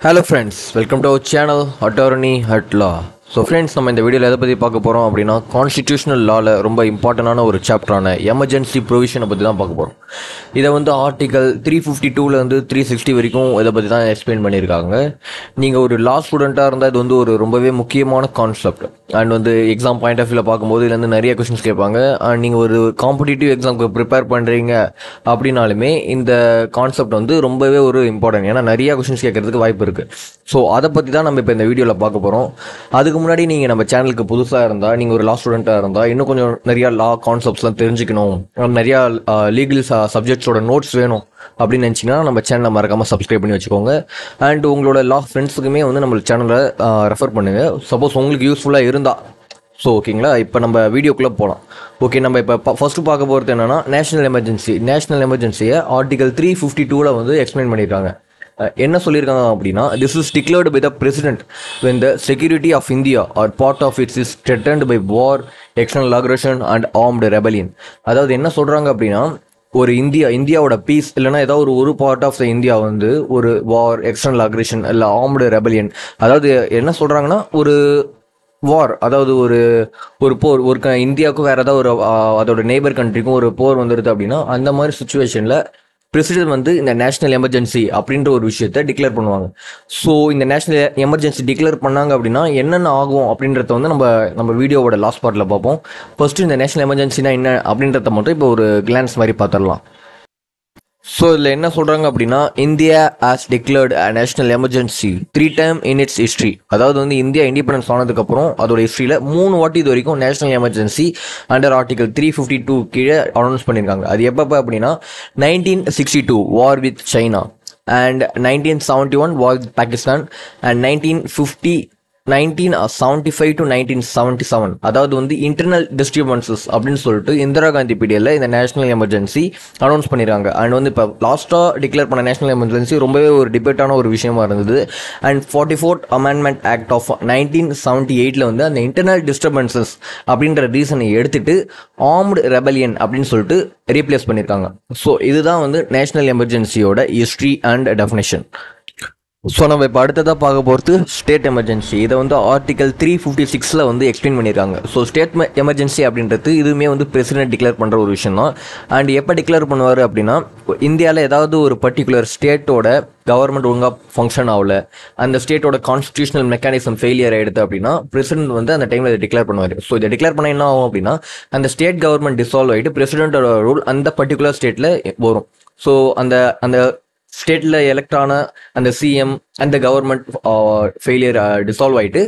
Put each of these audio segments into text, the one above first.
Hello friends, welcome to our channel Attorney at Law. So friends, நம்ம இந்த வீடியோவில் எதை பற்றி பார்க்க போகிறோம் அப்படின்னா, கான்ஸ்டிடியூஷனல் லாவில் ரொம்ப இம்பார்ட்டண்டான ஒரு சாப்டரான எமர்ஜென்சி ப்ரொவிஷனை பற்றி தான் பார்க்க போகிறோம். இதை வந்து ஆர்டிகல் 352 360 வரைக்கும் இதை பற்றி தான் எக்ஸ்பிளைன் பண்ணியிருக்காங்க. நீங்கள் ஒரு லா ஸ்டூடெண்ட்டாக இருந்தால் இது வந்து ஒரு ரொம்பவே முக்கியமான கான்செப்ட். அண்ட் வந்து எக்ஸாம் பாயிண்ட் ஆஃப் வியூவில் பார்க்கும்போது இதுலேருந்து நிறைய கொஸ்டின்ஸ் கேட்பாங்க. அண்ட் நீங்கள் ஒரு காம்படிட்டிவ் எக்ஸாமுக்கு ப்ரிப்பேர் பண்ணுறீங்க அப்படின்னாலுமே இந்த கான்செப்ட் வந்து ரொம்பவே ஒரு இம்பார்ட்டன்ட். ஏன்னா நிறைய கொஸ்டின்ஸ் கேட்கறதுக்கு வாய்ப்பு இருக்குது. ஸோ அதை பற்றி தான் நம்ம இப்போ இந்த வீடியோவில் பார்க்க போகிறோம். அதுக்கு முன்னாடி நீங்கள் நம்ம சேனலுக்கு புதுசாக இருந்தால், நீங்கள் ஒரு லா ஸ்டூடெண்ட்டாக இருந்தால், இன்னும் கொஞ்சம் நிறையா லா கான்செப்ட்ஸ்லாம் தெரிஞ்சுக்கணும், நிறையா லீகல் சப்ஜெக்ட்ஸோட நோட்ஸ் வேணும் அப்படின்னு நினச்சிங்கன்னா நம்ம சேனலை மறக்காமல் சப்ஸ்கிரைப் பண்ணி வச்சுக்கோங்க. அண்ட் உங்களோட லா ஃப்ரெண்ட்ஸுக்குமே வந்து நம்ம சேனலை ரெஃபர் பண்ணுங்கள், சப்போஸ் உங்களுக்கு யூஸ்ஃபுல்லாக இருந்தால். ஸோ ஓகேங்களா, இப்போ நம்ம வீடியோக்குள்ளே போகலாம். ஓகே, நம்ம இப்போ ஃபஸ்ட்டு பார்க்க போகிறது என்னென்னா நேஷனல் எமர்ஜென்சியை ஆர்டிகல் 352 வந்து எக்ஸ்பிளைன் பண்ணியிருக்காங்க. என்ன சொல்லியிருக்காங்க அப்படின்னா, this is declared by the president when the security of India or part of it is threatened by war, external aggression and armed rebellion. அதாவது என்ன சொல்கிறாங்க அப்படின்னா, ஒரு இந்தியாவோட பீஸ் இல்லைனா ஏதாவது ஒரு பார்ட் ஆஃப் த இந்தியா வந்து ஒரு வார், எக்ஸ்டர்னல் அக்ரெஷன் இல்லை ஆர்ம்டு ரெபலியன், அதாவது என்ன சொல்கிறாங்கன்னா ஒரு வார், அதாவது ஒரு போர், இந்தியாவுக்கும் வேறு ஏதாவது அதோட நெய்பர் கண்ட்ரிக்கும் ஒரு போர் வந்துடுது அப்படின்னா, அந்த மாதிரி சுச்சுவேஷனில் பிரசிடென்ட் வந்து இந்த நேஷனல் எமர்ஜென்சி அப்படின்ற ஒரு விஷயத்தை டிக்ளேர் பண்ணுவாங்க. ஸோ இந்த நேஷனல் எமர்ஜென்சி டிக்ளேர் பண்ணாங்க அப்படின்னா என்னென்ன ஆகும் அப்படின்றத வந்து நம்ம வீடியோவோட லாஸ்ட் பார்ட்டில் பார்ப்போம். ஃபர்ஸ்ட்டு இந்த நேஷனல் எமர்ஜென்சினா என்ன அப்படின்றத மட்டும் இப்போ ஒரு கிளான்ஸ் மாதிரி பார்த்துடலாம். ஸோ இதில் என்ன சொல்கிறாங்க அப்படின்னா, India has declared a national emergency 3 times in it's history. அதாவது வந்து இந்தியா இண்டிபெண்டன்ஸ் ஆனதுக்கப்புறம் அதோட ஹிஸ்ட்ரியில் 3 வாட்டி இது வரைக்கும் நேஷனல் எமர்ஜென்சி அண்டர் ஆர்டிகல் 352 கீழே அனௌன்ஸ் பண்ணியிருக்காங்க. அது எப்போ அப்படின்னா, 1962 வார் with China, and 1971 war with Pakistan, and 1975 to 1977. அதாவது வந்து இன்டர்னல் டிஸ்டர்பன்சஸ் அப்படின்னு சொல்லிட்டு இந்திரா காந்தி பீரியடில் இந்த நேஷனல் எமர்ஜென்சி அனௌன்ஸ் பண்ணிடுறாங்க. அண்ட் வந்து இப்போ லாஸ்ட்டாக டிக்ளேர் பண்ண நேஷனல் எமர்ஜென்சி ரொம்பவே ஒரு டிபேட்டான ஒரு விஷயமா இருந்தது. And 44th amendment act of 1978 வந்து அந்த இன்டர்னல் டிஸ்டர்பன்சஸ் அப்படின்ற ரீசனை எடுத்துட்டு ஆர்ம்டு ரெபலியன் அப்படின்னு சொல்லிட்டு ரீப்ளேஸ் பண்ணியிருக்காங்க. ஸோ இதுதான் வந்து நேஷனல் எமர்ஜென்சியோட ஹிஸ்ட்ரி அண்ட் டெஃபினேஷன். ஸோ நம்ம இப்போ அடுத்ததாக பார்க்க போகிறது ஸ்டேட் எமர்ஜென்சி. இதை வந்து ஆர்டிகல் 356 வந்து எக்ஸ்பிளைன் பண்ணியிருக்காங்க. ஸோ ஸ்டேட் எமர்ஜென்சி அப்படின்றது இதுவுமே வந்து பிரசிடென்ட் டிக்ளேர் பண்ணுற ஒரு விஷயம் தான். அண்ட் எப்போ டிக்ளேர் பண்ணுவார் அப்படின்னா, இந்தியாவில் ஏதாவது ஒரு பர்டிகுலர் ஸ்டேட்டோட கவர்மெண்ட் ஒழுங்காக ஃபங்க்ஷன் ஆகல, அந்த ஸ்டேட்டோட கான்ஸ்டியூஷனல் மெக்கானிசம் ஃபெயிலியர் ஆகிடுது அப்படின்னா பிரசிடென்ட் வந்து அந்த டைமில் இதை டிக்ளேர் பண்ணுவார். ஸோ இதை டிக்ளேர் பண்ண என்ன ஆகும் அப்படின்னா, அந்த ஸ்டேட் கவர்மெண்ட் டிசால்வ் ஆகிட்டு பிரசிடென்ட்டோட ரூல் அந்த பர்டிகுலர் ஸ்டேட்டில் வரும். ஸோ அந்த ஸ்டேட்டில் எலெக்ட் ஆன அந்த சிஎம் அந்த கவர்மெண்ட் ஃபெயிலியர் டிசால்வ் ஆகிட்டு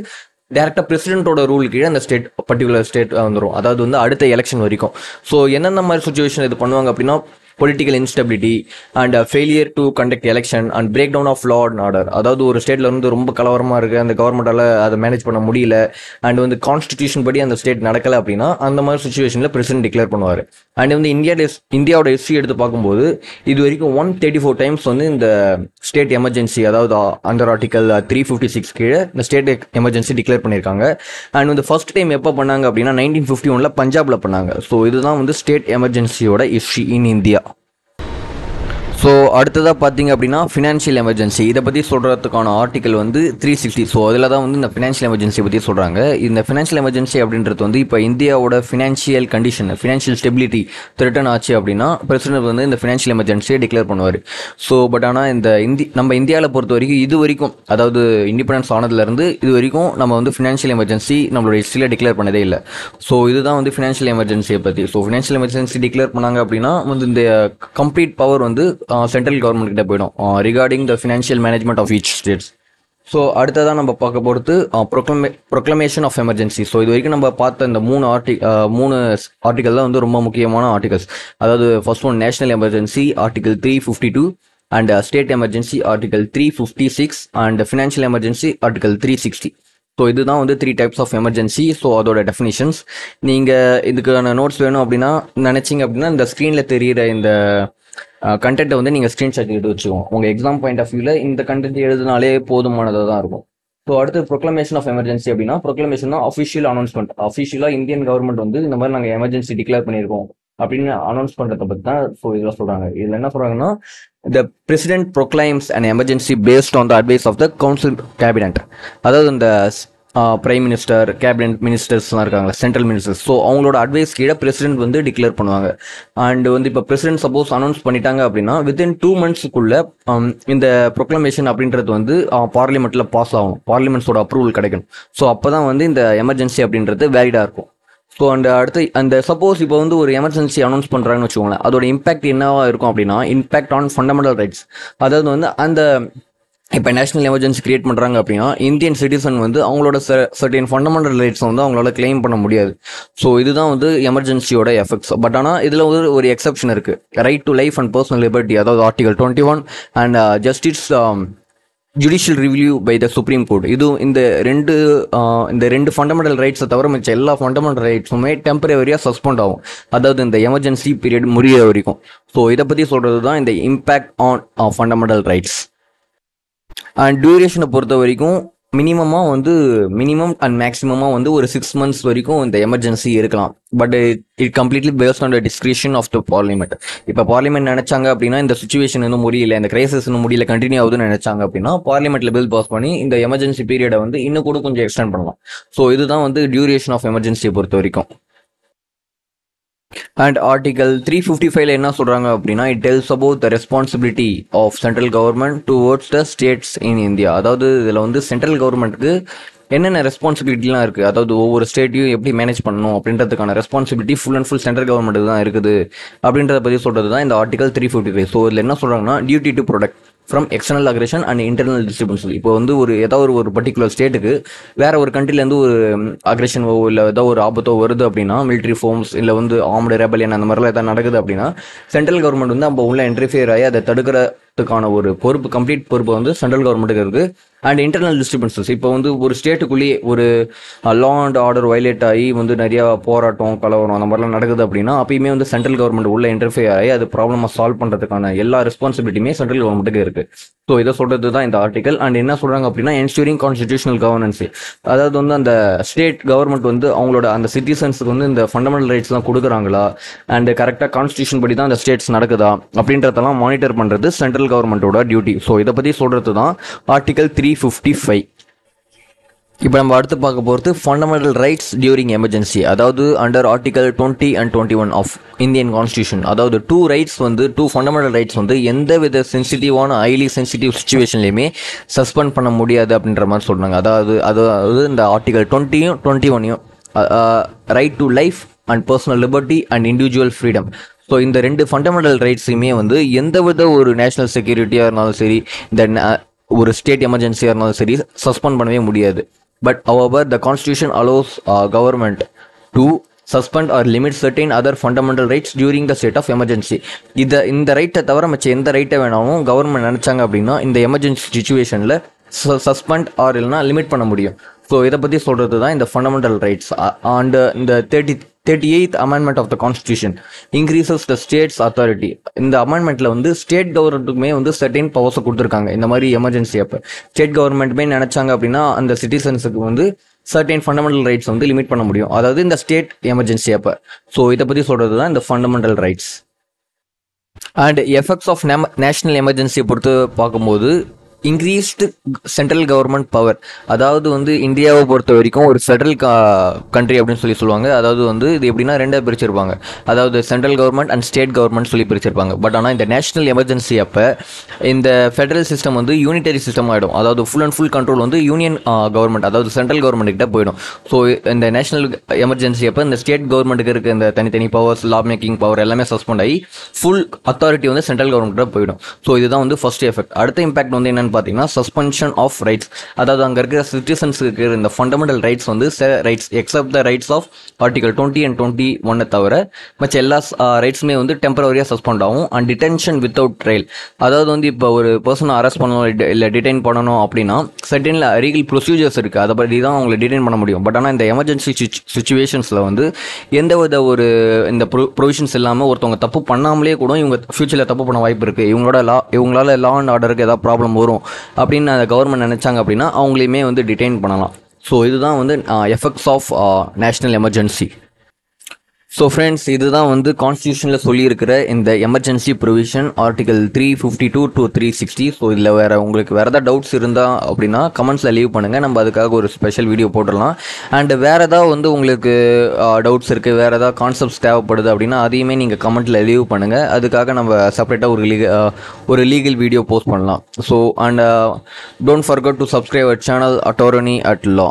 டேரெக்டாக பிரசிடென்ட்டோட ரூல் கீழே அந்த பர்டிகுலர் ஸ்டேட் வந்துடும். அதாவது வந்து அடுத்த எலெக்ஷன் வரைக்கும். ஸோ என்னென்ன மாதிரி சுச்சுவேஷன் இது பண்ணுவாங்க அப்படின்னா, political instability and failure to conduct election and break down of law and order. அதாவது ஒரு ஸ்டேட்டில் வந்து ரொம்ப கலவரமாக இருக்குது, அந்த கவர்மெண்டால் அதை மேனேஜ் பண்ண முடியல, அண்ட் வந்து கான்ஸ்டிடியூஷன் படி அந்த ஸ்டேட் நடக்கலை அப்படின்னா அந்த மாதிரி சுச்சுவேஷனில் பிரசிடென்ட் டிக்ளேர் பண்ணுவார். அண்ட் வந்து இந்தியாவோட ஹிஸ்ட்ரி எடுத்து பார்க்கும்போது இது வரைக்கும் 134 times வந்து இந்த ஸ்டேட் எமர்ஜென்சி, அதாவது அண்டர் ஆர்டிகல் 356 கீழே இந்த ஸ்டேட் எமர்ஜென்சி டிக்ளேர் பண்ணியிருக்காங்க. அண்ட் வந்து ஃபர்ஸ்ட் டைம் எப்போ பண்ணாங்க அப்படின்னா 1951 பஞ்சாபில் பண்ணாங்க. ஸோ இதுதான் வந்து ஸ்டேட் எமர்ஜென்சியோட ஹிஸ்ட்ரி இன் இந்தியா. ஸோ அடுத்ததாக பார்த்தீங்க அப்படின்னா ஃபினான்ஷியல் எமர்ஜென்சி. இதை பற்றி சொல்கிறதுக்கான ஆர்டிக்கல் வந்து 360. ஸோ அதில் தான் வந்து இந்த ஃபினான்ஷியல் எமர்ஜென்சி பற்றி சொல்கிறாங்க. இந்த ஃபினான்ஷியல் எமர்ஜென்சி அப்படின்றது வந்து இப்போ இந்தியாவோட financial condition, financial stability threaten ஆச்சு அப்படின்னா பிரசிடென்ட் வந்து இந்த ஃபினான்ஷியல் எமர்ஜென்சியை டிக்ளேர் பண்ணுவார். ஸோ பட் ஆனால் நம்ம இந்தியாவில் பொறுத்த வரைக்கும் இது வரைக்கும், அதாவது இண்டிபெண்டன்ஸ் ஆனதுலேருந்து இது வரைக்கும் நம்ம வந்து ஃபினான்ஷியல் எமர்ஜென்சி நம்மளோட ஹிஸ்ட்ரியில் டிக்ளேர் பண்ணதே இல்லை. ஸோ இதுதான் வந்து ஃபினான்ஷியல் எமர்ஜென்சியை பற்றி. ஸோ ஃபினான்ஷியல் எமர்ஜென்சி டிக்ளேர் பண்ணாங்க அப்படின்னா வந்து இந்த கம்ப்ளீட் பவர் வந்து சென்ட்ரல் கவர்மெண்ட் கிட்ட போயிடும் regarding the financial management of each states. So அடுத்ததான் நம்ம பார்க்க போகிறது ப்ரொக்ளமேஷன் ஆஃப் எமர்ஜென்சி. ஸோ இது வரைக்கும் நம்ம பார்த்த இந்த மூணு ஆர்டிகல் தான் வந்து ரொம்ப முக்கியமான ஆர்டிகல்ஸ். அதாவது first one national emergency article 352, and state emergency article 356, and financial emergency article 360. So இதுதான் வந்து 3 types ஆஃப் எமர்ஜென்சி. ஸோ அதோட டெஃபினிஷன்ஸ் நீங்கள் இதுக்கான நோட்ஸ் வேணும் அப்படின்னா நினச்சிங்க அப்படின்னா இந்த ஸ்க்ரீனில் தெரிகிற இந்த கண்டென்ட்டை வந்து நீங்கள் ஸ்க்ரீன்ஷாட் எடுத்து வச்சுக்கோங்க. உங்கள் எக்ஸாம் பாயிண்ட் ஆஃப் வியூவில் இந்த கண்டென்ட் எழுதினாலே போதுமானதாக தான் இருக்கும். ஸோ அடுத்து ப்ரொக்ளமேஷன் ஆஃப் எமர்ஜென்சி அப்படின்னா, ப்ரொக்ளமேஷன் அஃபிஷியல் அனௌன்ஸ்மெண்ட். அஃபிஷியலாக இந்தியன் கவர்மெண்ட் வந்து இந்த மாதிரி நாங்கள் எமர்ஜென்சி டிக்ளேர் பண்ணியிருக்கோம் அப்படின்னு அனௌன்ஸ் பண்றதை பத்தி தான் ஸோ இதெல்லாம் சொல்றாங்க. இதுல என்ன சொல்றாங்கன்னா, the president proclaims an emergency based on the advice of the council cabinet. அதாவது இந்த பிரைம் மினிஸ்டர், கேபினட் மினிஸ்டர்ஸ்லாம் இருக்காங்க, சென்ட்ரல் மினிஸ்டர்ஸ். ஸோ அவங்களோட அட்வைஸ் கீழே பிரசிடென்ட் வந்து டிக்ளேர் பண்ணுவாங்க. அண்ட் வந்து இப்போ பிரசிடென்ட் சப்போஸ் அனௌன்ஸ் பண்ணிட்டாங்க அப்படின்னா வித்தின் 2 monthsக்குள்ள இந்த ப்ரொக்ளமேஷன் அப்படின்றது வந்து பார்லிமெண்ட்ல பாஸ் ஆகும், பார்லிமெண்ட்ஸோட அப்ரூவல் கிடைக்கணும். ஸோ அப்போ தான் வந்து இந்த எமர்ஜென்சி அப்படின்றது வேலிடாக இருக்கும். ஸோ அடுத்து அந்த சப்போஸ் இப்போ வந்து ஒரு எமர்ஜென்சி அனௌன்ஸ் பண்ணுறாங்கன்னு வச்சுக்கோங்களேன், அதோட இம்பாக்ட் என்னவா இருக்கும் அப்படின்னா இம்பாக்ட் ஆன் ஃபண்டமெண்டல் ரைட்ஸ். அதாவது வந்து அந்த இப்போ நேஷனல் எமர்ஜென்சி கிரியேட் பண்ணுறாங்க அப்படின்னா இந்தியன் சிட்டிசன் வந்து அவங்களோட சர்டன் ஃபண்டமெண்டல் ரைட்ஸ் வந்து அவங்களால கிளைம் பண்ண முடியாது. ஸோ இதுதான் வந்து எமர்ஜென்சியோட எஃபெக்ட்ஸ். பட் ஆனால் இதில் ஒரு எக்ஸப்ஷன் இருக்குது, right to life and personal liberty, அதாவது article 21 and justice judicial review by the supreme court. இதுவும் இந்த ரெண்டு ஃபண்டமெண்டல் ரைட்ஸை தவிர மிச்ச எல்லா ஃபண்டமெண்டல் ரைட்ஸுமே டெம்பரரியாக சஸ்பெண்ட் ஆகும், அதாவது இந்த எமர்ஜென்சி பீரியட் முடிய வரைக்கும். ஸோ இதை பற்றி சொல்கிறது தான் இந்த impact on fundamental rights. And டியூரேஷனை பொறுத்த வரைக்கும் மினிமம் அண்ட் மேக்ஸிமமாக வந்து ஒரு 6 months வரைக்கும் இந்த எமர்ஜென்சி இருக்கலாம். But it completely based on the discretion of the parliament. இப்போ பார்லிமெண்ட் நினைச்சாங்க அப்படின்னா இந்த சுச்சுவேஷன் இன்னும் முடியல, இந்த கிரைசிஸ் இன்னும் முடியல, கண்டினியூ ஆகுதுன்னு நினைச்சாங்க அப்படின்னா பார்லிமெண்ட்ல பில் பாஸ் பண்ணி இந்த எமர்ஜென்சி பீரியடை வந்து இன்னும் கூட கொஞ்சம் எக்ஸ்டெண்ட் பண்ணலாம். ஸோ இதுதான் வந்து டியூரேஷன் ஆஃப் எமர்ஜென்சியை பொறுத்த வரைக்கும். அண்ட் ஆர்டிகல் 355 என்ன சொல்றாங்க அப்படின்னா it tells about the responsibility of central government towards the states in India. அதாவது இதில் வந்து சென்ட்ரல் கவர்மெண்ட்டுக்கு என்னென்ன ரெஸ்பான்சிபிலிட்டிலாம் இருக்குது, அதாவது ஒவ்வொரு ஸ்டேட்டையும் எப்படி மேனேஜ் பண்ணணும் அப்படின்றதுக்கான responsibility full and full central கவர்மெண்ட்டுக்கு தான் இருக்குது அப்படின்றத பற்றி சொல்கிறது தான் இந்த ஆர்டிகல் 355. ஸோ இதில் என்ன சொல்கிறாங்கன்னா duty to protect from external aggression and internal disturbance. இப்போ வந்து ஏதாவது ஒரு பர்டிகுலர் ஸ்டேட்டுக்கு வேற ஒரு கண்ட்ரிலேருந்து ஒரு அக்ரேஷனோ இல்லை ஏதாவது ஒரு ஆபத்தோ வருது அப்படின்னா, மிலிட்ரி ஃபோர்ஸ் இல்லை வந்து ஆர்ம்டு ரெபலியன் அந்த மாதிரிலாம் எதாவது நடக்குது அப்படின்னா சென்ட்ரல் கவர்மெண்ட் வந்து அப்போ உள்ள இன்டர்ஃபியர் ஆகி அதை தடுக்கிறதுக்கான ஒரு கம்ப்ளீட் பொறுப்பு வந்து சென்ட்ரல் கவர்மெண்ட்டுக்கு இருக்குது. அண்ட் இன்டர்னல் டிஸ்டர்பன்சஸ், இப்போ வந்து ஒரு ஸ்டேட்டுக்குள்ளேயே ஒரு லா அண்ட் ஆர்டர் வயலேட் ஆகி வந்து நிறையா போராட்டம் கலவரம் அந்த மாதிரிலாம் நடக்குது அப்படின்னா அப்பயுமே வந்து சென்ட்ரல் கவர்மெண்ட் உள்ள இன்டர்ஃபியர் ஆகி அது ப்ராப்ளமாக சால்வ் பண்ணுறதுக்கான எல்லா ரெஸ்பான்சிபிலிட்டியுமே சென்ட்ரல் கவர்மெண்ட்டுக்கு இருக்குது. ஸோ இதை சொல்கிறது தான் இந்த ஆர்டிகல். அண்ட் என்ன சொல்கிறாங்க அப்படின்னா என்ஷூரிங் கான்ஸ்டிடியூஷனல் கவர்னன்ஸ், அதாவது வந்து அந்த ஸ்டேட் கவர்மெண்ட் வந்து அவங்களோட அந்த சிட்டிசன்ஸுக்கு வந்து இந்த ஃபண்டமெண்டல் ரைட்ஸ்லாம் கொடுக்குறாங்களா அண்ட் கரெக்டாக கான்ஸ்டியூஷன் படி தான் அந்த ஸ்டேட்ஸ் நடக்குதா அப்படின்றதெல்லாம் மானிட்டர் பண்ணுறது சென்ட்ரல் கவர்மெண்ட்டோட டியூட்டி. ஸோ இதை பற்றி சொல்கிறது தான் ஆர்டிகல் 355. இப்போ நம்ம அடுத்து பார்க்க போகிறது ஃபண்டமெண்டல் ரைட்ஸ் டியூரிங் எமர்ஜென்சி. அதாவது under article 20 and 21 of Indian constitution, அதாவது 2 ஃபண்டமெண்டல் ரைட்ஸ் வந்து எந்த வித சென்சிட்டிவான ஹைலி சென்சிட்டிவ் சுச்சுவேஷன்லையுமே சஸ்பெண்ட் பண்ண முடியாது அப்படின்ற மாதிரி சொல்கிறாங்க. அதாவது இந்த ஆர்டிகல் 20யும் 21யும் right to life and personal liberty and individual freedom. So இந்த 2 ஃபண்டமெண்டல் ரைட்ஸுமே வந்து எந்த வித ஒரு நேஷனல் செக்யூரிட்டியாக இருந்தாலும் சரி, இந்த ஒரு ஸ்டேட் எமர்ஜென்சியாக இருந்தாலும் சரி சஸ்பெண்ட் பண்ணவே முடியாது. But however, the constitution allows government to suspend or limit certain other fundamental rights during the state of emergency. இந்த ரைட்டை தவிர மற்ற எந்த ரைட்டை வேணாலும் கவர்மெண்ட் நினச்சாங்க அப்படின்னா இந்த எமர்ஜென்சி சுச்சுவேஷனில் சஸ்பெண்ட் ஆர் இல்லைனா லிமிட் பண்ண முடியும். ஸோ இதை பற்றி சொல்கிறது தான் இந்த ஃபண்டமெண்டல் ரைட்ஸ். அண்ட் இந்த 38th amendment of the constitution increases the state's authority. இந்த அமெண்ட்மெண்ட்டில் வந்து ஸ்டேட் கவர்மெண்ட்டுக்குமே வந்து சர்டைன் பவர்ஸை கொடுத்துருக்காங்க. இந்த மாதிரி எமர்ஜென்சி அப்போ ஸ்டேட் கவர்மெண்ட்டுமே நினச்சாங்க அப்படின்னா அந்த சிட்டிசன்ஸுக்கு வந்து சர்டைன் ஃபண்டமெண்டல் ரைட்ஸ் வந்து லிமிட் பண்ண முடியும், அதாவது இந்த ஸ்டேட் எமர்ஜென்சி அப்போ. ஸோ இதை பற்றி சொல்கிறது தான் இந்த fundamental rights. And effects of national எமர்ஜென்சியை பொறுத்து பார்க்கும்போது இன்க்ரீஸ்டு சென்ட்ரல் கவர்மெண்ட் பவர், அதாவது வந்து இந்தியாவை பொறுத்த வரைக்கும் ஒரு ஃபெடரல் கண்ட்ரி அப்படின்னு சொல்லுவாங்க. அதாவது வந்து இது எப்படின்னா 2 பிரிச்சிருப்பாங்க, அதாவது central government and state government சொல்லி பிரிச்சிருப்பாங்க. பட் ஆனால் இந்த நேஷனல் எமர்ஜென்சி அப்போ இந்த ஃபெடரல் சிஸ்டம் வந்து யூனிட்டரி சிஸ்டம் ஆகிடும், அதாவது ஃபுல் அண்ட் ஃபுல் கண்ட்ரோல் வந்து யூனியன் கவர்மெண்ட் அதாவது சென்ட்ரல் கவர்மெண்ட் கிட்ட போயிடும். ஸோ இந்த நேஷனல் எமர்ஜென்சி அப்போ இந்த ஸ்டேட் கவர்மெண்ட்டுக்கு இருக்க இந்த தனித்தனி பவர்ஸ், லா மேக்கிங் பவர் எல்லாமே சஸ்பெண்ட் ஆகி ஃபுல் அத்தாரிட்டி வந்து சென்ட்ரல் கவர்மெண்ட் கிட்ட போயிடும். ஸோ இதுதான் வந்து ஃபர்ஸ்ட் எஃபெக்ட். அடுத்த இம்பாக்ட் வந்து என்னன்னு பார்த்தீங்கன்னா சஸ்பென்ஷன் ஆஃப் ரைட்ஸ், அதாவது அங்கே இருக்கிற சிட்டிசன்ஸுக்கு இந்த ஃபண்டமெண்டல் ரைட்ஸ் வந்து rights except the rights of article 20 and 21 தவிர மற்ற எல்லா ரைட்ஸுமே வந்து டெம்பரரியாக சஸ்பெண்ட் ஆகும். அண்ட் டிடென்ஷன் வித்தவுட் ட்ரையல், அதாவது வந்து இப்போ ஒரு பர்சனை அரெஸ்ட் பண்ணணும் இல்லை டிடைன் பண்ணணும் அப்படின்னா சர்டன் லீகல் ப்ரொசீஜர்ஸ் இருக்குது, அதை பற்றி தான் அவங்களை டிடைன் பண்ண முடியும். பட் ஆனால் இந்த எமர்ஜென்சி சுச்சுவேஷன்ஸில் வந்து எந்த வித ஒரு இந்த ப்ரொவிஷன்ஸ் இல்லாமல் ஒருத்தவங்க தப்பு பண்ணாமலே கூட இவங்க ஃபியூச்சரில் தப்பு பண்ண வாய்ப்பு இருக்குது, இவங்களால லா அண்ட் ஆர்டருக்கு ஏதாவது ப்ராப்ளம் வரும் அப்படின்னு அந்த கவர்மெண்ட் நினைச்சாங்க அப்படின்னா அவங்களையுமே வந்து டிடைன் பண்ணலாம். ஸோ இதுதான் வந்து effects of national emergency. So friends, இதுதான் வந்து கான்ஸ்டியூஷனில் சொல்லியிருக்கிற இந்த emergency provision article 352 to 360. So இதில் உங்களுக்கு வேறு ஏதாவது டவுட்ஸ் இருந்தால் அப்படின்னா கமெண்ட்ஸில் லீவ் பண்ணுங்கள், நம்ம அதுக்காக ஒரு ஸ்பெஷல் வீடியோ போட்டுடலாம். அண்ட் வேறு ஏதாவது வந்து உங்களுக்கு டவுட்ஸ் இருக்குது, வேறு ஏதாவது கான்செப்ட்ஸ் தேவைப்படுது அப்படின்னா அதையுமே நீங்கள் கமெண்ட்டில் லீவ் பண்ணுங்கள், அதுக்காக நம்ம செப்பரேட்டாக ஒரு லீகல் வீடியோ போஸ்ட் பண்ணலாம். So and don't forget to subscribe our channel attorney at law.